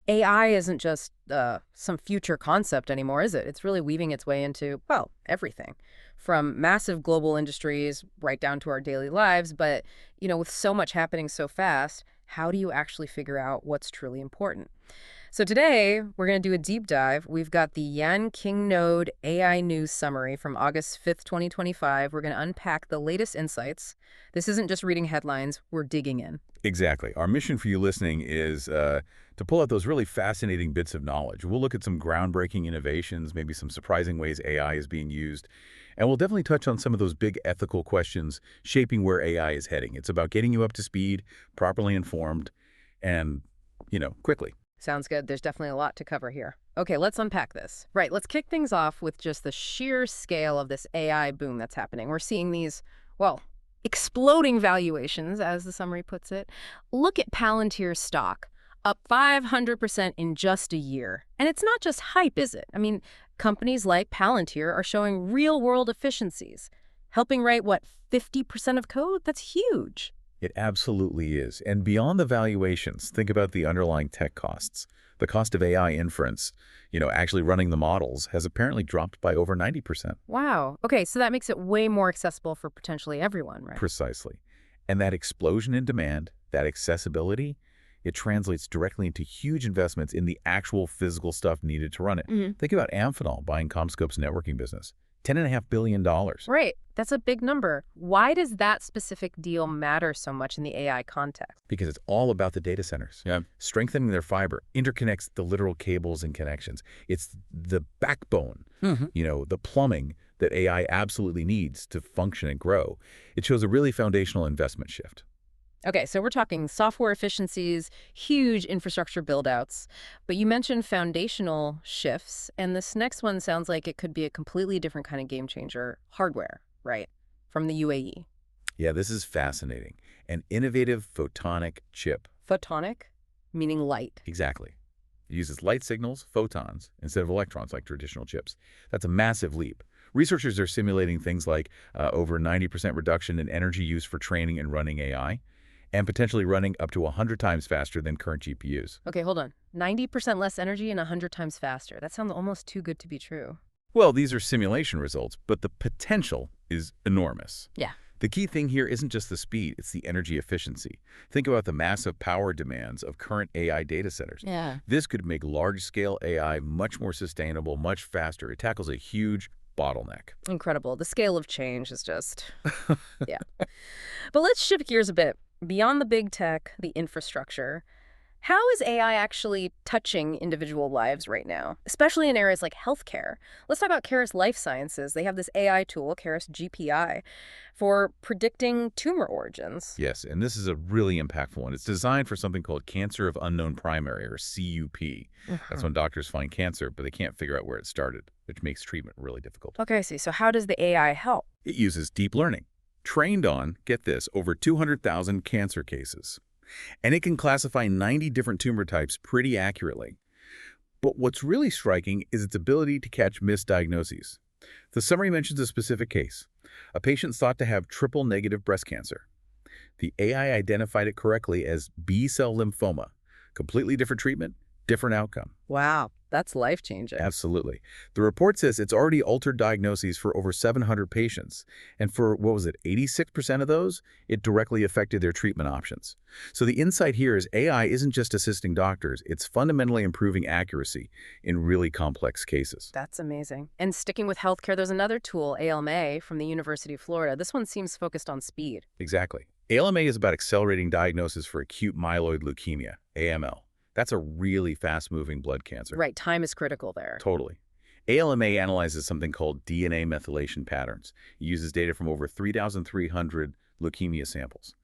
AI isn't just some future concept anymore, is it? It's really weaving its way into, well, everything, from massive global industries right down to our daily lives. But, with so much happening so fast, how do you actually figure out what's truly important? So today, we're going to do a deep dive. We've got the Yanqing Node AI News Summary from August 5th, 2025. We're going to unpack the latest insights. This isn't just reading headlines. We're digging in. Exactly. Our mission for you listening is to pull out those really fascinating bits of knowledge. We'll look at some groundbreaking innovations, maybe some surprising ways AI is being used, and we'll definitely touch on some of those big ethical questions shaping where AI is heading. It's about getting you up to speed, properly informed, and, quickly. Sounds good. There's definitely a lot to cover here. Okay, let's unpack this. Right, let's kick things off with just the sheer scale of this AI boom that's happening. We're seeing these, well, exploding valuations, as the summary puts it. Look at Palantir's stock, up 500% in just a year. And it's not just hype, is it? I mean, companies like Palantir are showing real-world efficiencies, helping write, 50% of code? That's huge. It absolutely is. And beyond the valuations, think about the underlying tech costs. The cost of AI inference, actually running the models, has apparently dropped by over 90%. Wow. Okay, so that makes it way more accessible for potentially everyone, right? Precisely. And that explosion in demand, that accessibility, it translates directly into huge investments in the actual physical stuff needed to run it. Think about Amphenol buying CommScope's networking business. $10.5 billion. Right. That's a big number. Why does that specific deal matter so much in the AI context? Because it's all about the data centers. Yeah. Strengthening their fiber interconnects the literal cables and connections. It's the backbone, the plumbing that AI absolutely needs to function and grow. It shows a really foundational investment shift. Okay, so we're talking software efficiencies, huge infrastructure buildouts, but you mentioned foundational shifts, and this next one sounds like it could be a completely different kind of game changer, hardware, right, from the UAE. Yeah, this is fascinating. An innovative photonic chip. Photonic, meaning light. Exactly. It uses light signals, photons, instead of electrons like traditional chips. That's a massive leap. Researchers are simulating things like over 90% reduction in energy use for training and running AI, and potentially running up to 100 times faster than current GPUs. Okay, hold on. 90% less energy and 100 times faster. That sounds almost too good to be true. Well, these are simulation results, but the potential is enormous. Yeah. The key thing here isn't just the speed, it's the energy efficiency. Think about the massive power demands of current AI data centers. Yeah. This could make large-scale AI much more sustainable, much faster. It tackles a huge bottleneck. Incredible. The scale of change is just, yeah. But let's shift gears a bit. Beyond the big tech, the infrastructure, how is AI actually touching individual lives right now, especially in areas like healthcare? Let's talk about Caris Life Sciences. They have this AI tool, Caris GPI, for predicting tumor origins. Yes, and this is a really impactful one. It's designed for something called cancer of unknown primary, or CUP. That's when doctors find cancer, but they can't figure out where it started, which makes treatment really difficult. Okay, I see. So how does the AI help? It uses deep learning, trained on, get this, over 200,000 cancer cases. And it can classify 90 different tumor types pretty accurately. But what's really striking is its ability to catch misdiagnoses. The summary mentions a specific case. A patient thought to have triple-negative breast cancer. The AI identified it correctly as B-cell lymphoma. Completely different treatment, different outcome. Wow, that's life-changing. Absolutely. The report says it's already altered diagnoses for over 700 patients. And for, 86% of those, it directly affected their treatment options. So the insight here is AI isn't just assisting doctors, it's fundamentally improving accuracy in really complex cases. That's amazing. And sticking with healthcare, there's another tool, ALMA, from the University of Florida. This one seems focused on speed. Exactly. ALMA is about accelerating diagnosis for acute myeloid leukemia, AML. That's a really fast-moving blood cancer. Right, time is critical there. Totally. ALMA analyzes something called DNA methylation patterns. It uses data from over 3,300 leukemia samples.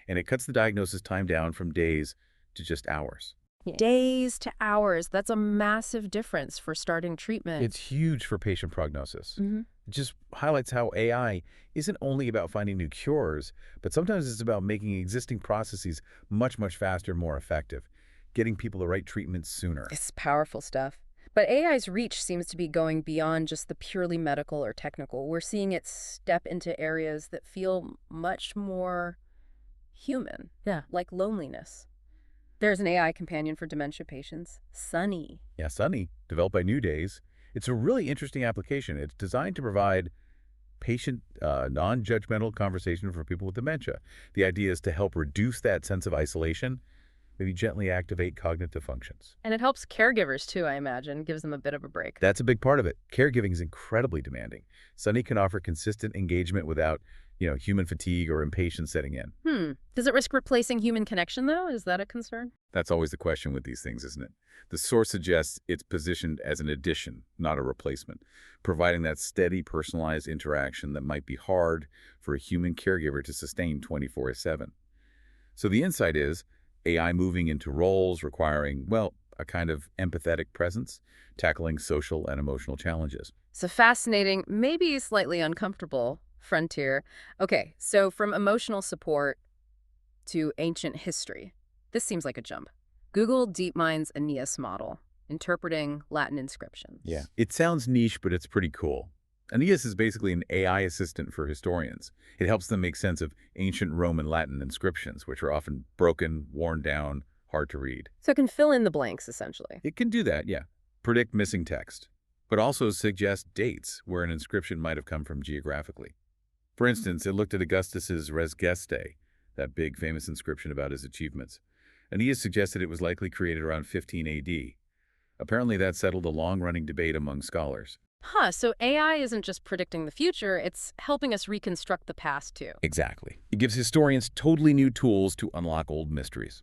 And it cuts the diagnosis time down from days to just hours. Yeah. Days to hours. That's a massive difference for starting treatment. It's huge for patient prognosis. It just highlights how AI isn't only about finding new cures, but sometimes it's about making existing processes much, much faster and more effective, getting people the right treatment sooner. It's powerful stuff. But AI's reach seems to be going beyond just the purely medical or technical. We're seeing it step into areas that feel much more human, like loneliness. There's an AI companion for dementia patients, Sunny. Yeah, Sunny, developed by New Days. It's a really interesting application. It's designed to provide patient, non-judgmental conversation for people with dementia. The idea is to help reduce that sense of isolation, maybe gently activate cognitive functions. And it helps caregivers too, I imagine, gives them a bit of a break. That's a big part of it. Caregiving is incredibly demanding. Sunny can offer consistent engagement without, human fatigue or impatience setting in. Does it risk replacing human connection, though? Is that a concern? That's always the question with these things, isn't it? The source suggests it's positioned as an addition, not a replacement, providing that steady, personalized interaction that might be hard for a human caregiver to sustain 24/7. So the insight is AI moving into roles requiring, well, a kind of empathetic presence, tackling social and emotional challenges. It's a fascinating, maybe slightly uncomfortable frontier. Okay, so from emotional support to ancient history. This seems like a jump. Google DeepMind's Aeneas model, interpreting Latin inscriptions. Yeah. It sounds niche, but it's pretty cool. Aeneas is basically an AI assistant for historians. It helps them make sense of ancient Roman Latin inscriptions, which are often broken, worn down, hard to read. So it can fill in the blanks, essentially. It can do that, yeah. Predict missing text, but also suggest dates where an inscription might have come from geographically. For instance, it looked at Augustus's Res Gestae, that big famous inscription about his achievements. Aeneas suggested it was likely created around 15 AD. Apparently that settled a long-running debate among scholars. So AI isn't just predicting the future, it's helping us reconstruct the past, too. Exactly. It gives historians totally new tools to unlock old mysteries.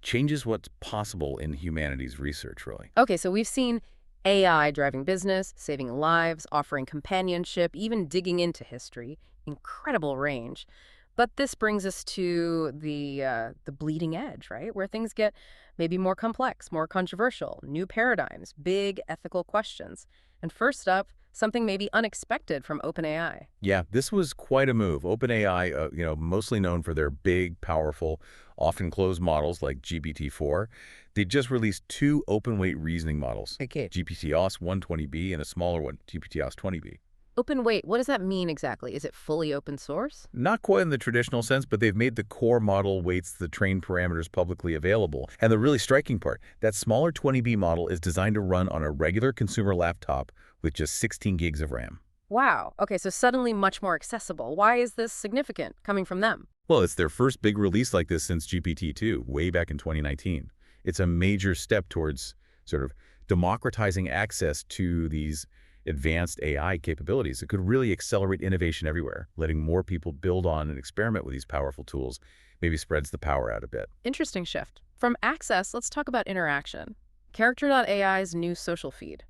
Changes what's possible in humanities research, really. Okay, so we've seen AI driving business, saving lives, offering companionship, even digging into history. Incredible range. But this brings us to the bleeding edge, right? Where things get maybe more complex, more controversial, new paradigms, big ethical questions. And first up, something maybe unexpected from OpenAI. Yeah, this was quite a move. OpenAI, mostly known for their big, powerful, often closed models like GPT-4, they just released two open-weight reasoning models, Okay. GPT-OS 120B and a smaller one, GPT-OS 20B. Open weight, what does that mean exactly? Is it fully open source? Not quite in the traditional sense, but they've made the core model weights, the trained parameters publicly available. And the really striking part, that smaller 20B model is designed to run on a regular consumer laptop with just 16 gigs of RAM. Wow. Okay, so suddenly much more accessible. Why is this significant coming from them? Well, it's their first big release like this since GPT-2, way back in 2019. It's a major step towards sort of democratizing access to these advanced AI capabilities. It could really accelerate innovation everywhere. Letting more people build on and experiment with these powerful tools maybe spreads the power out a bit. Interesting shift. From access, let's talk about interaction. Character.AI's new social feed.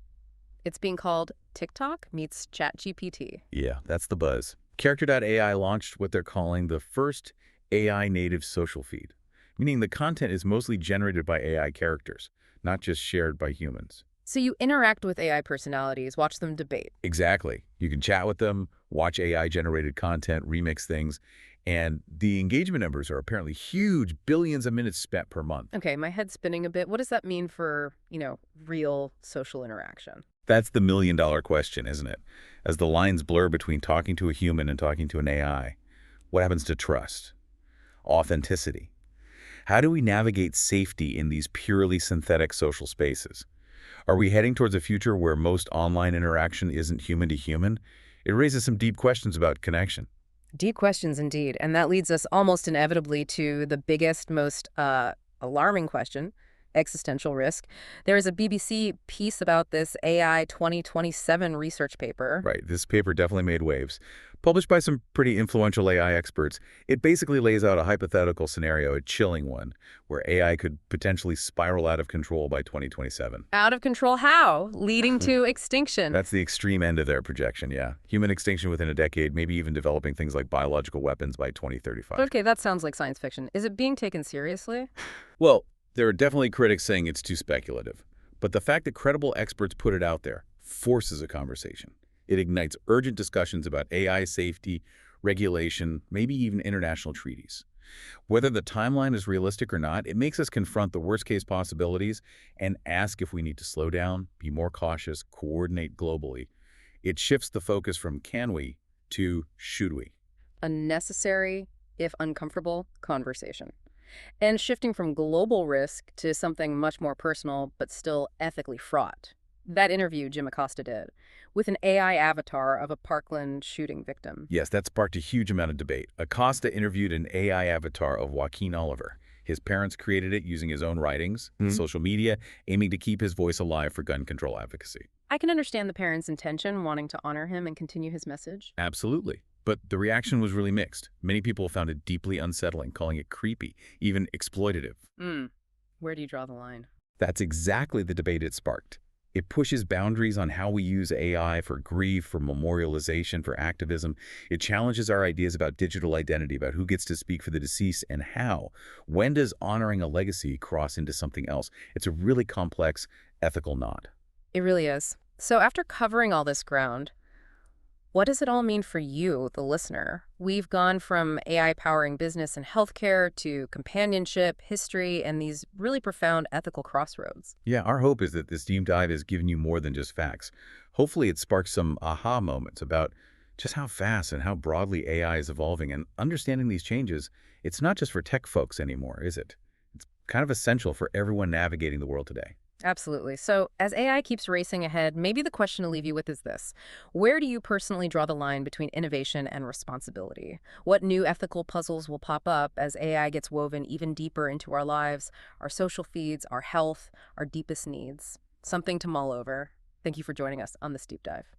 It's being called TikTok meets ChatGPT. Yeah, that's the buzz. Character.AI launched what they're calling the first AI native social feed, meaning the content is mostly generated by AI characters, not just shared by humans. So you interact with AI personalities, watch them debate. Exactly. You can chat with them, watch AI-generated content, remix things, and the engagement numbers are apparently huge, billions of minutes spent per month. Okay, my head's spinning a bit. What does that mean for, real social interaction? That's the million-dollar question, isn't it? As the lines blur between talking to a human and talking to an AI, what happens to trust? Authenticity? How do we navigate safety in these purely synthetic social spaces? Are we heading towards a future where most online interaction isn't human to human? It raises some deep questions about connection. Deep questions indeed. And that leads us almost inevitably to the biggest, most alarming question, existential risk. There is a BBC piece about this AI 2027 research paper. Right, this paper definitely made waves. Published by some pretty influential AI experts, it basically lays out a hypothetical scenario, a chilling one, where AI could potentially spiral out of control by 2027. Out of control how? Leading to extinction. That's the extreme end of their projection, yeah. Human extinction within a decade, maybe even developing things like biological weapons by 2035. Okay, that sounds like science fiction. Is it being taken seriously? Well, there are definitely critics saying it's too speculative. But the fact that credible experts put it out there forces a conversation. It ignites urgent discussions about AI safety, regulation, maybe even international treaties. Whether the timeline is realistic or not, it makes us confront the worst-case possibilities and ask if we need to slow down, be more cautious, coordinate globally. It shifts the focus from can we to should we. A necessary, if uncomfortable, conversation. And shifting from global risk to something much more personal, but still ethically fraught. That interview Jim Acosta did with an AI avatar of a Parkland shooting victim. Yes, that sparked a huge amount of debate. Acosta interviewed an AI avatar of Joaquin Oliver. His parents created it using his own writings, social media, aiming to keep his voice alive for gun control advocacy. I can understand the parents' intention, wanting to honor him and continue his message. Absolutely. But the reaction was really mixed. Many people found it deeply unsettling, calling it creepy, even exploitative. Where do you draw the line? That's exactly the debate it sparked. It pushes boundaries on how we use AI for grief, for memorialization, for activism. It challenges our ideas about digital identity, about who gets to speak for the deceased and how. When does honoring a legacy cross into something else? It's a really complex ethical knot. It really is. So after covering all this ground, what does it all mean for you, the listener? We've gone from AI powering business and healthcare to companionship, history, and these really profound ethical crossroads. Yeah, our hope is that this deep dive has given you more than just facts. Hopefully it sparks some aha moments about just how fast and how broadly AI is evolving, and understanding these changes, it's not just for tech folks anymore, is it? It's kind of essential for everyone navigating the world today. Absolutely. So as AI keeps racing ahead, maybe the question to leave you with is this. Where do you personally draw the line between innovation and responsibility? What new ethical puzzles will pop up as AI gets woven even deeper into our lives, our social feeds, our health, our deepest needs? Something to mull over. Thank you for joining us on this deep dive.